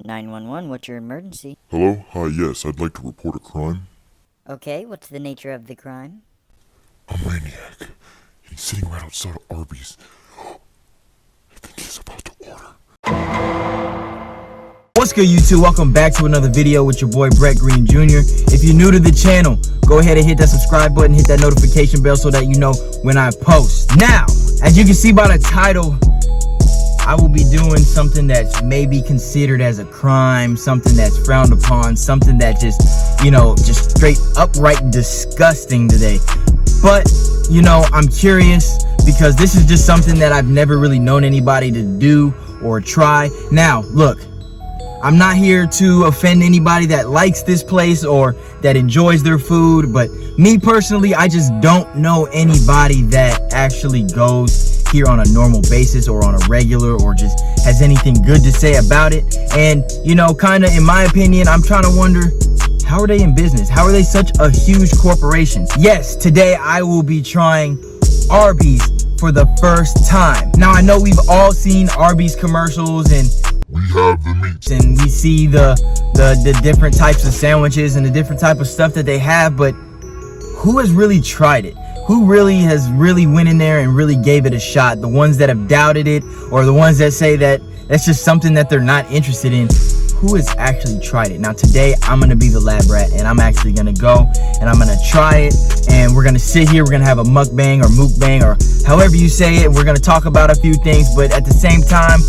911, what's your emergency? Hello? Hi, yes, I'd like to report a crime. Okay, what's the nature of the crime? A maniac. He's sitting right outside of Arbys. I think he's about to order. What's good, YouTube? Welcome back to another video with your boy Brett Green Jr. If you're new to the channel, go ahead and hit that subscribe button, hit that notification bell so that you know when I post. Now, as you can see by the title, I will be doing something that's maybe considered as a crime, something that's frowned upon, something that just straight upright disgusting today. But, I'm curious because this is just something that I've never really known anybody to do or try. Now, look, I'm not here to offend anybody that likes this place or that enjoys their food, but me personally, I just don't know anybody that actually goes here on a normal basis or on a regular or just has anything good to say about it. And, kind of in my opinion, I'm trying to wonder, how are they in business? How are they such a huge corporation? Yes, today I will be trying Arbys for the first time. Now, I know we've all seen Arbys commercials and We have the meat. and we see the different types of sandwiches and the different type of stuff that they have, but who has really tried it? Who really has went in there and really gave it a shot? The ones that have doubted it, or the ones that say that that's just something that they're not interested in. Who has actually tried it? Now today I'm gonna be the lab rat and I'm actually gonna go and I'm gonna try it, and we're gonna sit here, we're gonna have a mukbang or mukbang or however you say it. We're gonna talk about a few things, but at the same time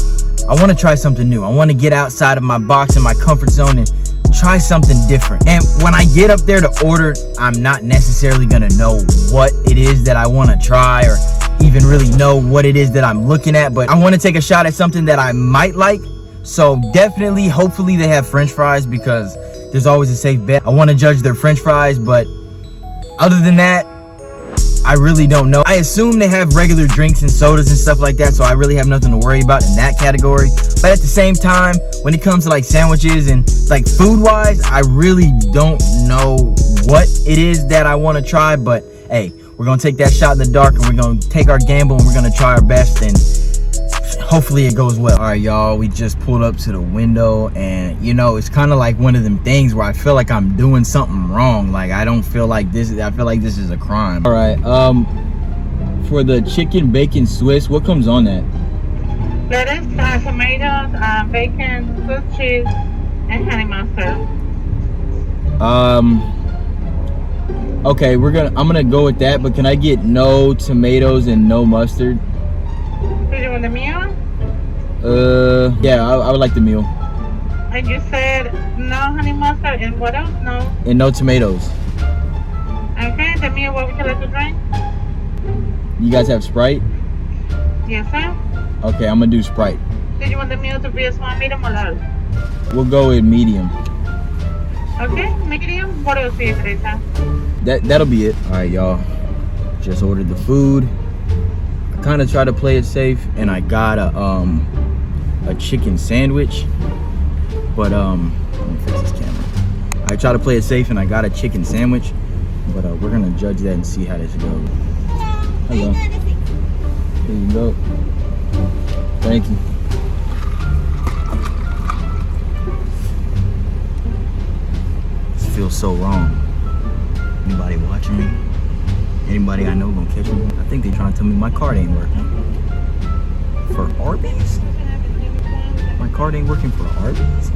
I want to try something new. I want to get outside of my box and my comfort zone and try something different. And when I get up there to order, I'm not necessarily going to know what it is that I want to try or even really know what it is that I'm looking at. But I want to take a shot at something that I might like. So definitely, hopefully they have French fries because there's always a safe bet. I want to judge their French fries, but other than that, I really don't know. I assume they have regular drinks and sodas and stuff like that, so I really have nothing to worry about in that category. But at the same time, when it comes to like sandwiches and like food wise, I really don't know what it is that I want to try. But hey, we're gonna take that shot in the dark and we're gonna take our gamble and we're gonna try our best, and hopefully it goes well. All right, y'all, we just pulled up to the window, and it's kind of like one of them things where I feel like I'm doing something wrong. Like I feel like this is a crime. All right, for the chicken bacon Swiss, what comes on that? Lettuce, tomatoes, bacon, Swiss cheese, and honey mustard. Okay, I'm gonna go with that, but can I get no tomatoes and no mustard? Do you want the meal? Yeah, I would like the meal. And you said no honey mustard and what else? No. And no tomatoes. Okay, the meal, what would you like to drink? You guys have Sprite? Yes, sir. Okay, I'm gonna do Sprite. Did you want the meal to be a small, medium, or large? We'll go with medium. Okay, medium. What else do you today, sir? That'll be it. All right, y'all. Just ordered the food. I kind of try to play it safe, and I got a chicken sandwich. But let me fix this camera. I try to play it safe, and I got a chicken sandwich. But we're gonna judge that and see how this goes. Hello. Here you go. Thank you. This feels so wrong. Anybody watching me? Anybody I know gonna catch me? I think they trying to tell me my card ain't working. For Arbys? My card ain't working for Arbys?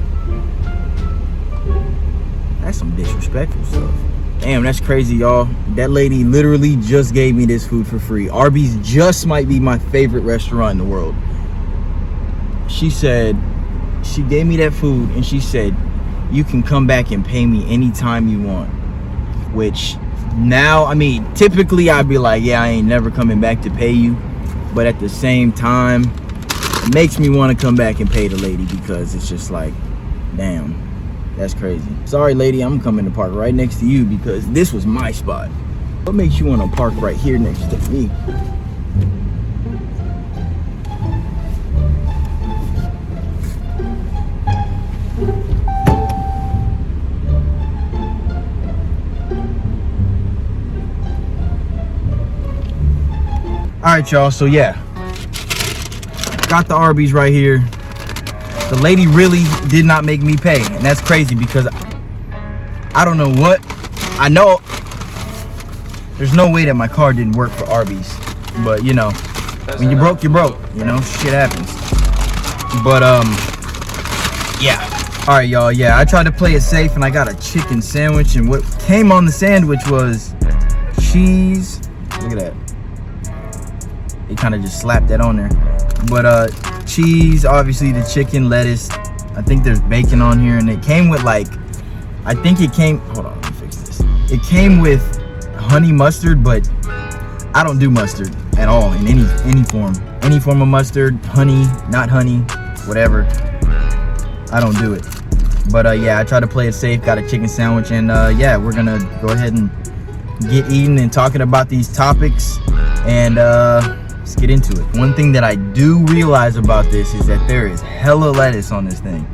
That's some disrespectful stuff. Damn, that's crazy, y'all. That lady literally just gave me this food for free. Arbys just might be my favorite restaurant in the world. She said, she gave me that food and she said, you can come back and pay me anytime you want. Which now, I mean, typically I'd be like, yeah, I ain't never coming back to pay you. But at the same time, it makes me want to come back and pay the lady because it's just like, damn. That's crazy. Sorry, lady, I'm coming to park right next to you because this was my spot. What makes you want to park right here next to me? All right, y'all, so yeah. Got the Arbys right here. the lady really did not make me pay, and that's crazy because I don't know what. I know there's no way that my card didn't work for Arbys, but you know, when you're broke, you're broke. You know, shit happens. But yeah. All right, y'all. Yeah, I tried to play it safe, and I got a chicken sandwich, and what came on the sandwich was cheese. Look at that. They kind of just slapped that on there. But cheese, obviously the chicken, lettuce. I think there's bacon on here, and it came with like, I think it came. Hold on, let me fix this. It came with honey mustard, but I don't do mustard at all in any form of mustard, honey, not honey, whatever. I don't do it. But yeah, I try to play it safe. Got a chicken sandwich, and yeah, we're gonna go ahead and get eating and talking about these topics, and let's get into it. One thing that I do realize about this is that there is hella lettuce on this thing.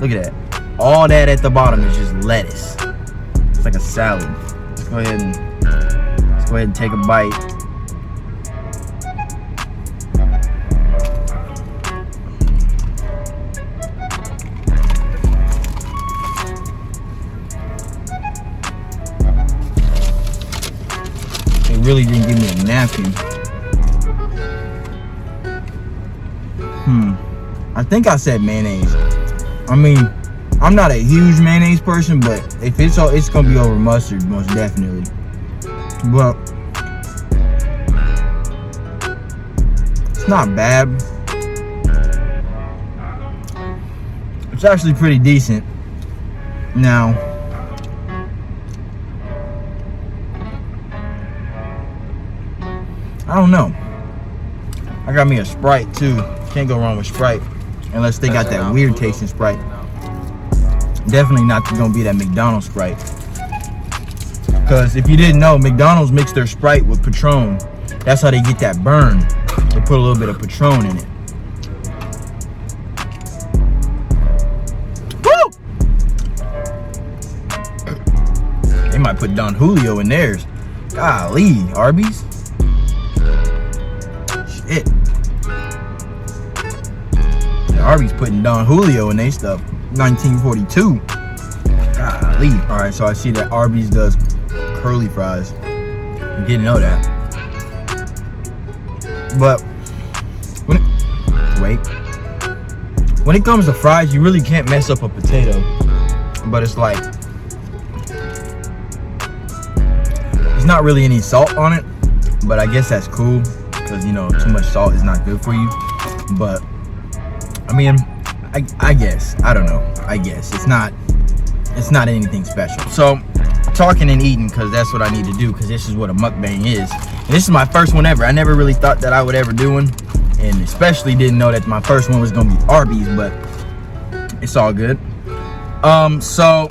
Look at that. All that at the bottom is just lettuce. It's like a salad. Let's go ahead and take a bite. Really didn't give me a napkin. I think I said mayonnaise. I mean, I'm not a huge mayonnaise person, but if it's gonna be over mustard, most definitely. But it's not bad. It's actually pretty decent. Now, I don't know. I got me a Sprite too. Can't go wrong with Sprite. Unless they got that weird tasting Sprite. Definitely not gonna be that McDonald's Sprite. Because if you didn't know, McDonald's mix their Sprite with Patron. That's how they get that burn. They put a little bit of Patron in it. Woo! They might put Don Julio in theirs. Golly, Arbys. Shit. The Arbys putting Don Julio in their stuff. 1942. Golly. Alright, so I see that Arbys does curly fries. I didn't know that. But when it comes to fries, you really can't mess up a potato. But it's like, there's not really any salt on it. But I guess that's cool. Because, you know, too much salt is not good for you. But I mean, I guess, I don't know, I guess it's not anything special. So talking and eating, because that's what I need to do, because this is what a mukbang is, and this is my first one ever. I never really thought that I would ever do one, and especially didn't know that my first one was gonna be Arbys, but it's all good. So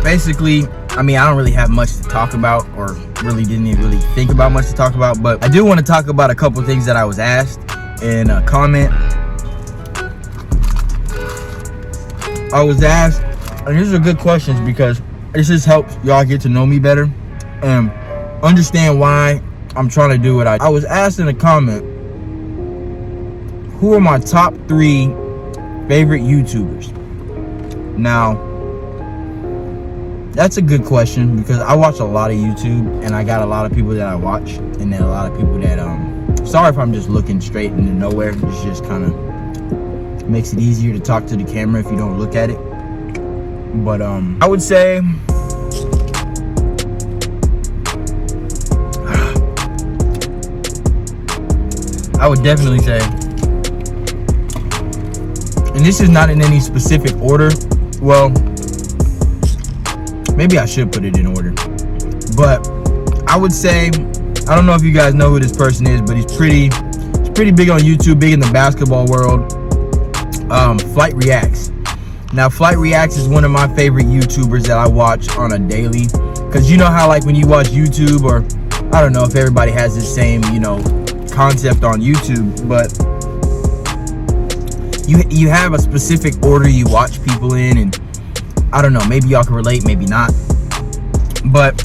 basically, I mean, I don't really have much to talk about, or didn't even really think about much to talk about, but I do want to talk about a couple things that I was asked in a comment. I was asked, and these are good questions because this just helps y'all get to know me better and understand why I'm trying to do what I was asked in a comment, who are my top 3 favorite YouTubers? Now, that's a good question because I watch a lot of YouTube, and I got a lot of people that I watch, and then a lot of people that sorry if I'm just looking straight into nowhere. It's just kind of makes it easier to talk to the camera if you don't look at it. But I would say I would definitely say, and this is not in any specific order, well, maybe I should put it in order, but I would say, I don't know if you guys know who this person is, but he's pretty big on YouTube, big in the basketball world. Flight Reacts. Now, Flight Reacts is one of my favorite YouTubers that I watch on a daily, because you know how, like, when you watch YouTube, or I don't know if everybody has the same, you know, concept on YouTube, but you have a specific order you watch people in, and I don't know, maybe y'all can relate, maybe not. But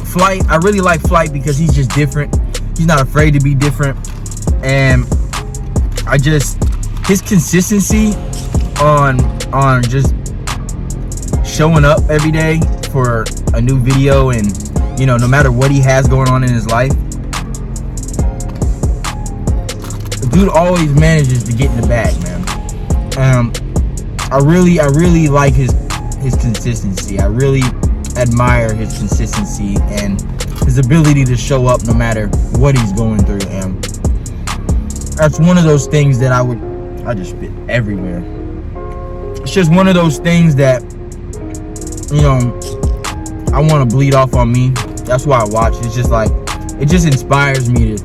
Flight, I really like Flight because he's just different. He's not afraid to be different, and his consistency on just showing up every day for a new video, and you know, no matter what he has going on in his life, the dude always manages to get in the bag, man. I really like his consistency. I really admire his consistency and his ability to show up no matter what he's going through. And that's one of those things that I just spit everywhere. It's just one of those things that, you know, I want to bleed off on me. That's why I watch. It's just like, it just inspires me to,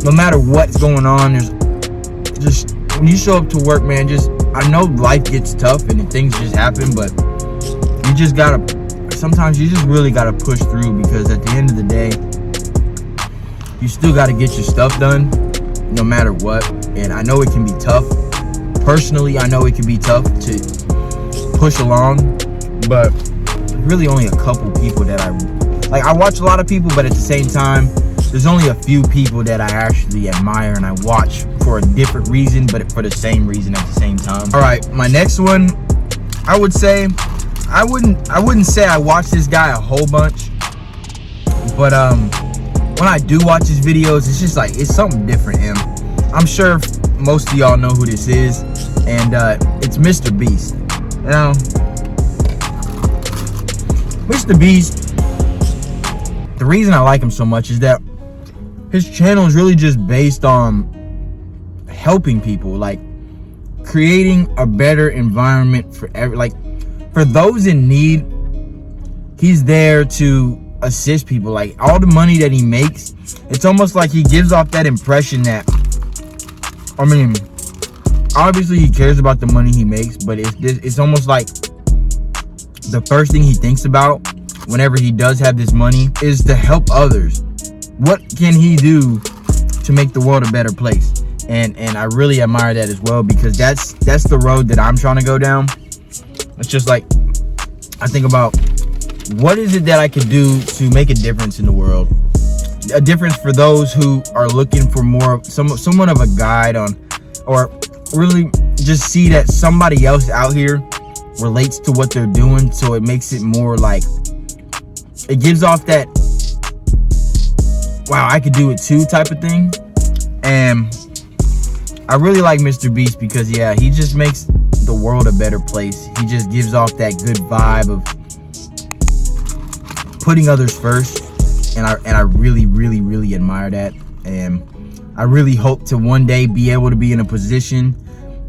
no matter what's going on, there's just, when you show up to work, man, just, I know life gets tough and things just happen, but you just gotta, sometimes you just really gotta push through, because at the end of the day, you still gotta get your stuff done no matter what. And I know it can be tough. Personally, I know it can be tough to push along, but really only a couple people that I watch a lot of people, but at the same time, there's only a few people that I actually admire and I watch for a different reason, but for the same reason at the same time. All right, my next one, I would say, I wouldn't say I watch this guy a whole bunch, but when I do watch his videos, it's just like, it's something different. And I'm sure most of y'all know who this is, and it's Mr. Beast. You know, Mr. Beast, the reason I like him so much is that his channel is really just based on helping people, like creating a better environment for for those in need. He's there to assist people. Like, all the money that he makes, it's almost like he gives off that impression that, I mean, obviously he cares about the money he makes, but it's almost like the first thing he thinks about whenever he does have this money is to help others. What can he do to make the world a better place? And I really admire that as well, because that's the road that I'm trying to go down. It's just like, I think about, what is it that I could do to make a difference in the world? A difference for those who are looking for more, somewhat of a guide on, or really just see that somebody else out here relates to what they're doing, so it makes it more like, it gives off that, wow, I could do it too type of thing. And I really like Mr. Beast because, yeah, he just makes the world a better place. He just gives off that good vibe of putting others first, and I really, really, really admire that. And I really hope to one day be able to be in a position,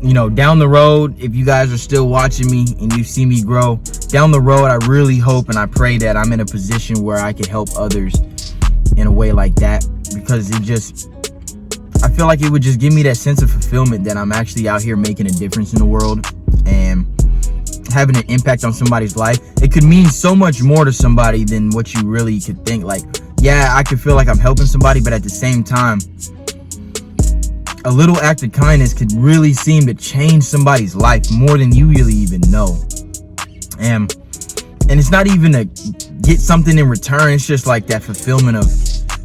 you know, down the road, if you guys are still watching me and you see me grow, down the road, I really hope and I pray that I'm in a position where I can help others in a way like that, because it just, I feel like it would just give me that sense of fulfillment that I'm actually out here making a difference in the world and having an impact on somebody's life. It could mean so much more to somebody than what you really could think. Like, yeah, I could feel like I'm helping somebody, but at the same time, a little act of kindness could really seem to change somebody's life more than you really even know. And it's not even to get something in return. It's just like that fulfillment of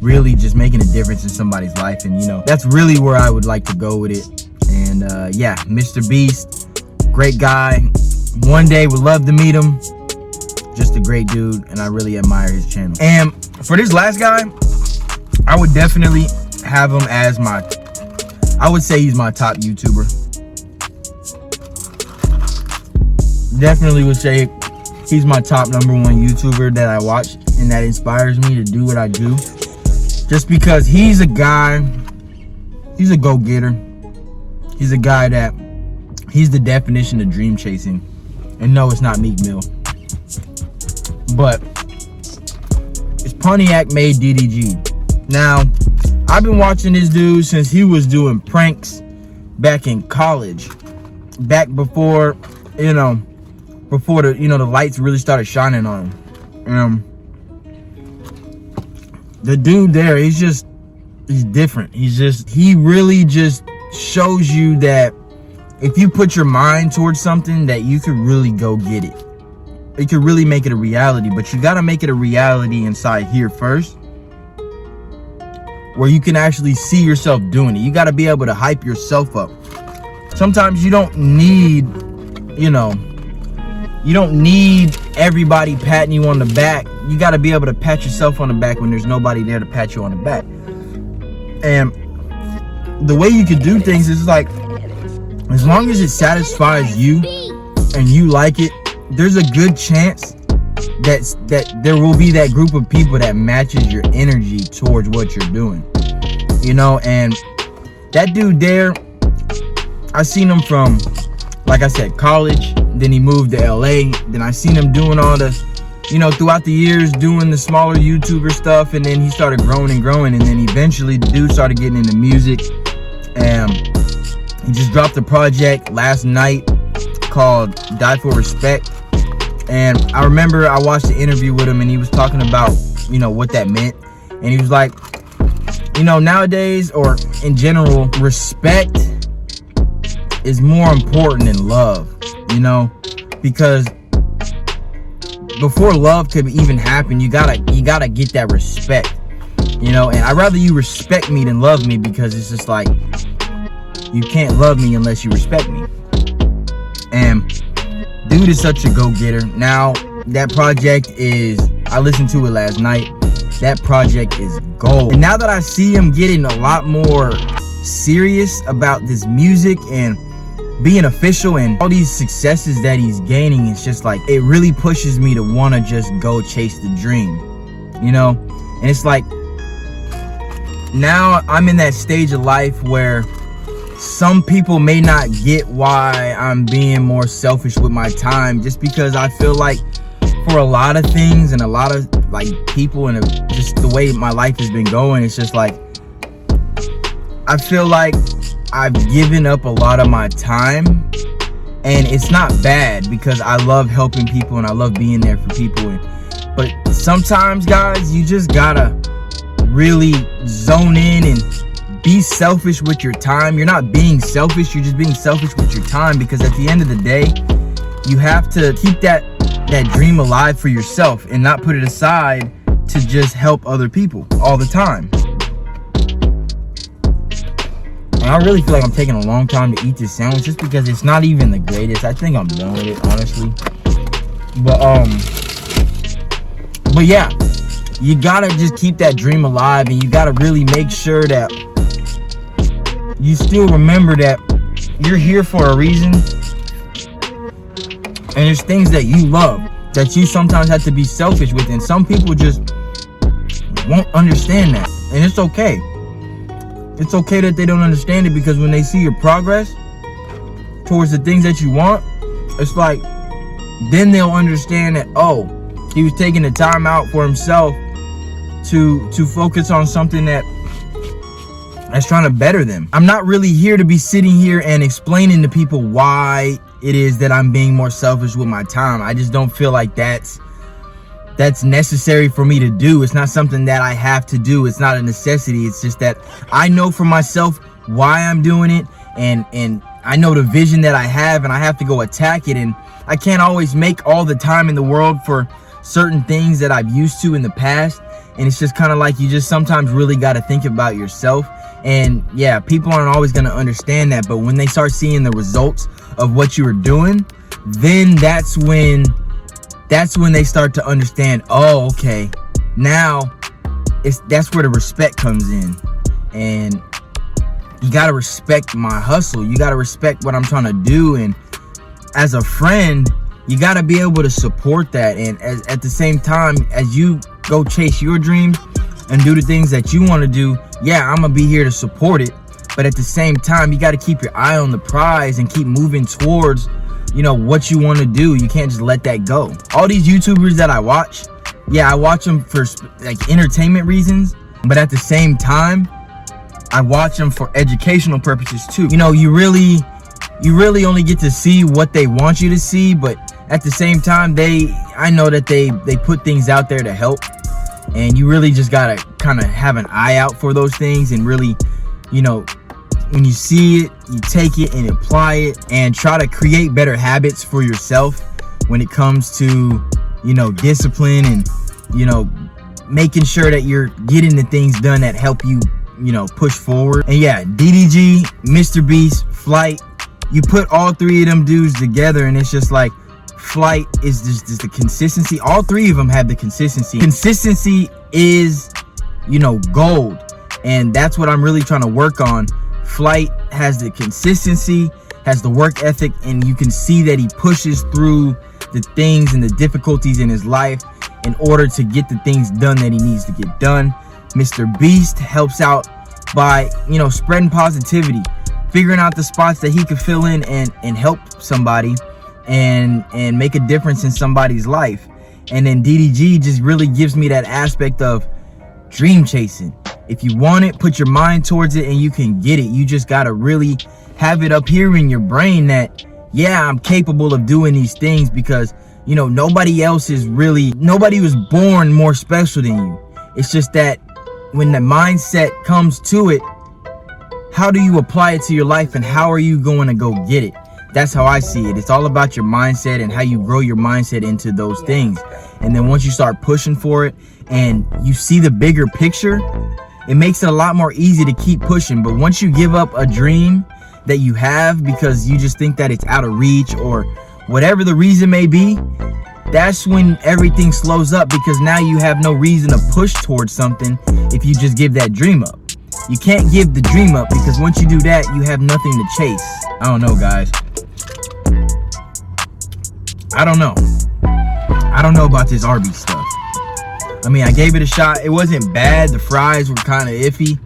really just making a difference in somebody's life. And, you know, that's really where I would like to go with it. And yeah, Mr. Beast, great guy. One day would love to meet him. Just a great dude, and I really admire his channel. And for this last guy, I would definitely have him as my, I would say he's my top YouTuber. Definitely would say he's my top #1 YouTuber that I watch and that inspires me to do what I do. Just because he's a guy, he's a go-getter. He's a guy that, he's the definition of dream chasing. And no, it's not Meek Mill, but it's Pontiac made DDG. Now, I've been watching this dude since he was doing pranks back in college, back before, you know, before the, you know, the lights really started shining on him. The dude there, he's different. He really just shows you that if you put your mind towards something, that you could really go get it. You could really make it a reality, but you gotta make it a reality inside here first, where you can actually see yourself doing it. You gotta be able to hype yourself up. Sometimes you don't need you know, you don't need everybody patting you on the back. You got to be able to pat yourself on the back when there's nobody there to pat you on the back. And the way you could do things is like, as long as it satisfies you and you like it, there's a good chance that there will be that group of people that matches your energy towards what you're doing, you know. And that dude there, I seen him from, like I said, college, then he moved to LA, then I seen him doing all the, you know, throughout the years doing the smaller YouTuber stuff, and then he started growing, and then eventually the dude started getting into music, and he just dropped a project last night called Die for Respect. And I remember I watched the interview with him, and he was talking about, you know, what that meant. And he was like, you know, nowadays, or in general, respect is more important than love, you know, because before love could even happen, you gotta get that respect, you know. And I'd rather you respect me than love me, because it's just like, you can't love me unless you respect me. And dude is such a go-getter. Now that project is, I listened to it last night, that project is gold. And now that I see him getting a lot more serious about this music and being official and all these successes that he's gaining, it's just like, it really pushes me to want to just go chase the dream, you know. And it's like, now I'm in that stage of life where some people may not get why I'm being more selfish with my time, just because I feel like for a lot of things and a lot of like people and just the way my life has been going, it's just like, I feel like I've given up a lot of my time. And it's not bad, because I love helping people and I love being there for people. But sometimes, guys, you just gotta really zone in and be selfish with your time. You're not being selfish, you're just being selfish with your time, because at the end of the day, you have to keep that dream alive for yourself and not put it aside to just help other people all the time. And I really feel like I'm taking a long time to eat this sandwich, just because it's not even the greatest. I think I'm done with it, honestly. But yeah, you gotta just keep that dream alive, and you gotta really make sure that you still remember that you're here for a reason, and there's things that you love that you sometimes have to be selfish with, and some people just won't understand that. And it's okay. It's okay that they don't understand it, because when they see your progress towards the things that you want, it's like, then they'll understand that, oh, he was taking the time out for himself to focus on something that's trying to better them. I'm not really here to be sitting here and explaining to people why it is that I'm being more selfish with my time. I just don't feel like that's necessary for me to do. It's not something that I have to do. It's not a necessity. It's just that I know for myself why I'm doing it, and I know the vision that I have, and I have to go attack it. And I can't always make all the time in the world for certain things that I've used to in the past. And it's just kind of like, you just sometimes really got to think about yourself. And yeah, people aren't always going to understand that, but when they start seeing the results of what you are doing, then that's when they start to understand, oh, okay, now that's where the respect comes in. And you got to respect my hustle. You got to respect what I'm trying to do. And as a friend, you got to be able to support that. And at the same time, as you go chase your dreams and do the things that you want to do, yeah, I'm gonna be here to support it. But at the same time, you got to keep your eye on the prize and keep moving towards, you know, what you want to do. You can't just let that go. All these YouTubers that I watch, yeah, I watch them for like entertainment reasons, but at the same time, I watch them for educational purposes too. You know, you really only get to see what they want you to see, but at the same time, I know that they put things out there to help. And you really just gotta kind of have an eye out for those things, and really, you know, when you see it, you take it and apply it, and try to create better habits for yourself when it comes to, you know, discipline, and, you know, making sure that you're getting the things done that help you, you know, push forward. And yeah, DDG, Mr. Beast, Flight, you put all three of them dudes together, and it's just like Flight is just the consistency. All three of them have the consistency. Consistency is, you know, gold, and that's what I'm really trying to work on. Flight has the consistency, has the work ethic, and you can see that he pushes through the things and the difficulties in his life in order to get the things done that he needs to get done. Mr. Beast helps out by, you know, spreading positivity, figuring out the spots that he could fill in and help somebody and make a difference in somebody's life. And then DDG just really gives me that aspect of dream chasing. If you want it, put your mind towards it and you can get it. You just gotta really have it up here in your brain that, yeah, I'm capable of doing these things, because, you know, nobody was born more special than you. It's just that when the mindset comes to it, how do you apply it to your life and how are you going to go get it? That's how I see it. It's all about your mindset and how you grow your mindset into those things. And then once you start pushing for it and you see the bigger picture, it makes it a lot more easy to keep pushing. But once you give up a dream that you have because you just think that it's out of reach or whatever the reason may be, that's when everything slows up, because now you have no reason to push towards something if you just give that dream up. You can't give the dream up, because once you do that, you have nothing to chase. I don't know, guys. I don't know about this Arbys stuff. I mean, I gave it a shot. It wasn't bad. The fries were kind of iffy.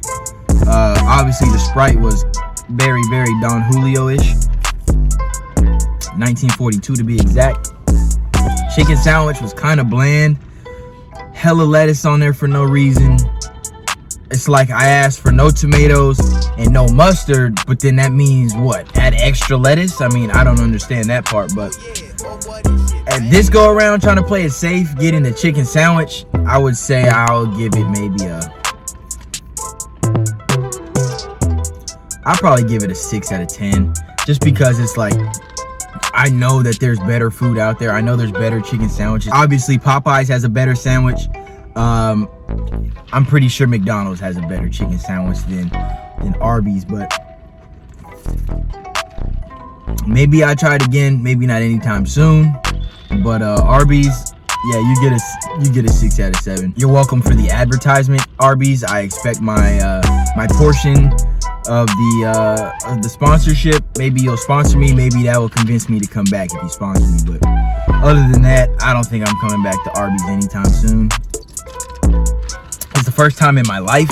Obviously, the Sprite was very, very Don Julio-ish. 1942 to be exact. Chicken sandwich was kind of bland. Hella lettuce on there for no reason. It's like I asked for no tomatoes and no mustard, but then that means what? Add extra lettuce? I mean, I don't understand that part, but at this go around, trying to play it safe, getting the chicken sandwich, I would say I'll give it maybe I'll probably give it a 6 out of 10, just because it's like, I know that there's better food out there. I know there's better chicken sandwiches. Obviously, Popeyes has a better sandwich. I'm pretty sure McDonald's has a better chicken sandwich than Arbys, but maybe I try it again. Maybe not anytime soon. But Arbys, yeah, you get a 6 out of 7. You're welcome for the advertisement, Arbys. I expect my my portion of the sponsorship. Maybe you'll sponsor me. Maybe that will convince me to come back if you sponsor me. But other than that, I don't think I'm coming back to Arbys anytime soon. It's the first time in my life,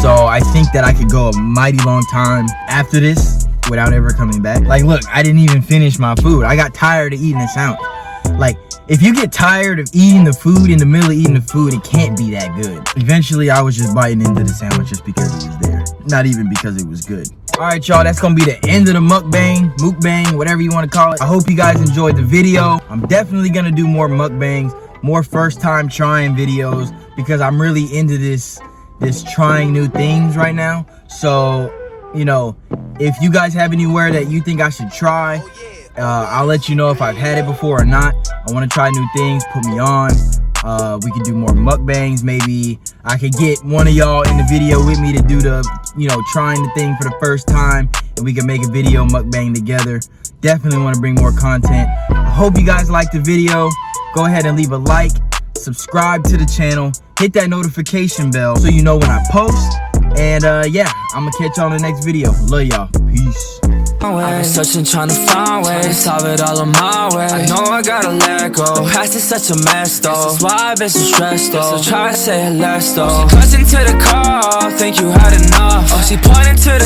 so I think that I could go a mighty long time after this without ever coming back. Like, look, I didn't even finish my food. I got tired of eating the sandwich. Like, if you get tired of eating the food in the middle of eating the food, it can't be that good. Eventually, I was just biting into the sandwich just because it was there. Not even because it was good. Alright, y'all, that's gonna be the end of the mukbang, whatever you want to call it. I hope you guys enjoyed the video. I'm definitely gonna do more mukbangs, more first time trying videos, because I'm really into this trying new things right now. So, you know, if you guys have anywhere that you think I should try, I'll let you know if I've had it before or not. I want to try new things. Put me on. We could do more mukbangs. Maybe I could get one of y'all in the video with me to do the, you know, trying the thing for the first time, and we can make a video mukbang together. Definitely want to bring more content. I hope you guys liked the video. Go ahead and leave a like, subscribe to the channel, hit that notification bell so you know when I post. And yeah, I'm gonna catch y'all in the next video. Love y'all. Peace. I've been searching, trying to find ways to solve it all on my way. I know I gotta let go. The past is such a mess though. This is why I've been so stressed though. So try to say it less though. She clutching to the car, think you had enough. Oh, she pointing to the